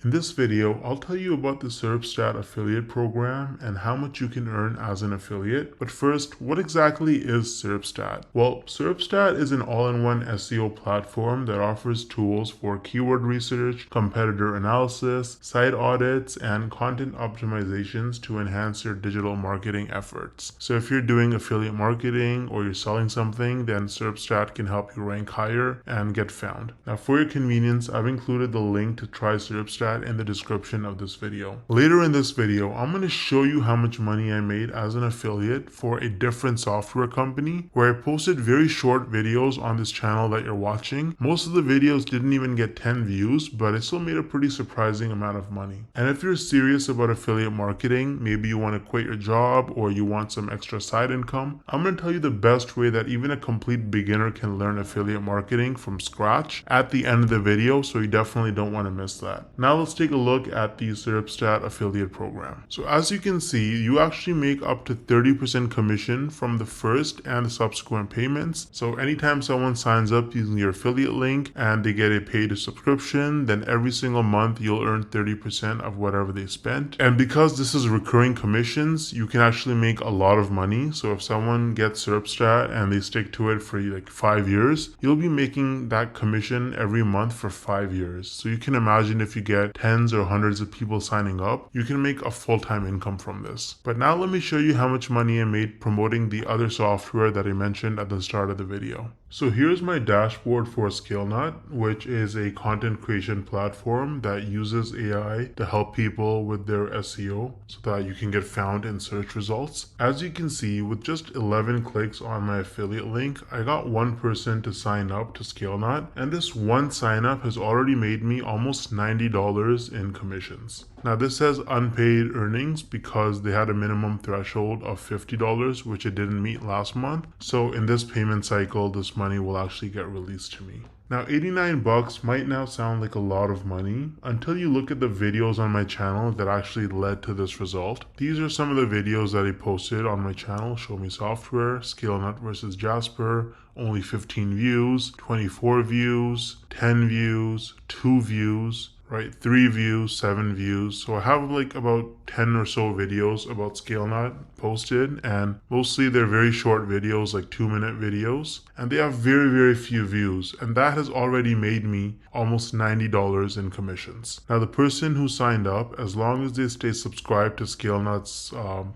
In this video, I'll tell you about the Serpstat affiliate program and how much you can earn as an affiliate. But first, what exactly is Serpstat? Well, Serpstat is an all-in-one SEO platform that offers tools for keyword research, competitor analysis, site audits, and content optimizations to enhance your digital marketing efforts. So if you're doing affiliate marketing or you're selling something, then Serpstat can help you rank higher and get found. Now, for your convenience, I've included the link to try Serpstat in the description of this video. Later in this video, I'm going to show you how much money I made as an affiliate for a different software company where I posted very short videos on this channel that you're watching. Most of the videos didn't even get 10 views, but I still made a pretty surprising amount of money. And if you're serious about affiliate marketing, maybe you want to quit your job or you want some extra side income, I'm going to tell you the best way that even a complete beginner can learn affiliate marketing from scratch at the end of the video, so you definitely don't want to miss that. Now let's take a look at the Serpstat affiliate program. So as you can see, you actually make up to 30% commission from the first and the subsequent payments. So anytime someone signs up using your affiliate link and they get a paid subscription, then every single month you'll earn 30% of whatever they spent. And because this is recurring commissions, you can actually make a lot of money. So if someone gets Serpstat and they stick to it for like 5 years, you'll be making that commission every month for 5 years. So you can imagine if you get tens or hundreds of people signing up, you can make a full-time income from this. But now let me show you how much money I made promoting the other software that I mentioned at the start of the video. So here's my dashboard for ScaleNut, which is a content creation platform that uses AI to help people with their SEO so that you can get found in search results. As you can see, with just 11 clicks on my affiliate link, I got one person to sign up to ScaleNut, and this one sign up has already made me almost $90 in commissions. Now this says unpaid earnings because they had a minimum threshold of $50, which it didn't meet last month. So in this payment cycle, this money will actually get released to me. Now 89 bucks might now sound like a lot of money until you look at the videos on my channel that actually led to this result. These are some of the videos that I posted on my channel: Show Me Software, ScaleNut versus Jasper, only 15 views, 24 views, 10 views, 2 views, right? 3 views, 7 views. So I have like about 10 or so videos about ScaleNut posted, and mostly they're very short videos, like 2-minute videos, and they have very few views, and that has already made me almost $90 in commissions. Now the person who signed up, as long as they stay subscribed to ScaleNut's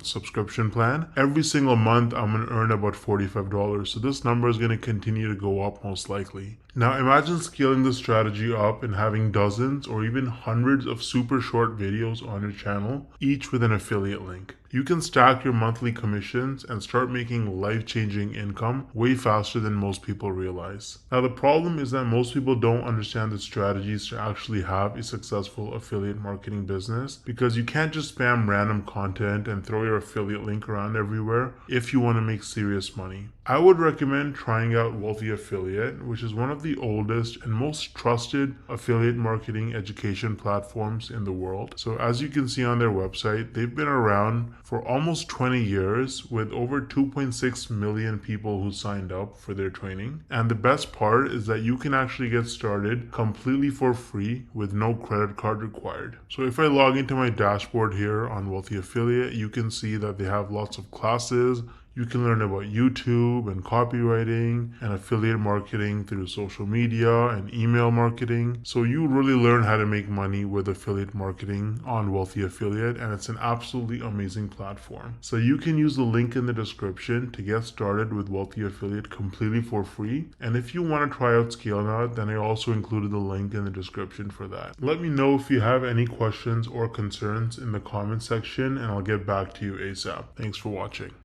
subscription plan, every single month I'm going to earn about $45. So this number is going to continue to go up most likely. Now imagine scaling this strategy up and having dozens or even hundreds of super short videos on your channel, each with an affiliate link. You can stack your monthly commissions and start making life-changing income way faster than most people realize. Now the problem is that most people don't understand the strategies to actually have a successful affiliate marketing business, because you can't just spam random content and throw your affiliate link around everywhere if you want to make serious money. I would recommend trying out Wealthy Affiliate, which is one of the oldest and most trusted affiliate marketing education platforms in the world. So as you can see on their website, they've been around for almost 20 years with over 2.6 million people who signed up for their training. And the best part is that you can actually get started completely for free with no credit card required. So if I log into my dashboard here on Wealthy Affiliate, you can see that they have lots of classes. You can learn about YouTube and copywriting and affiliate marketing through social media and email marketing. So you really learn how to make money with affiliate marketing on Wealthy Affiliate, and it's an absolutely amazing platform. So you can use the link in the description to get started with Wealthy Affiliate completely for free. And if you want to try out ScaleNut, then I also included the link in the description for that. Let me know if you have any questions or concerns in the comment section, and I'll get back to you ASAP. Thanks for watching.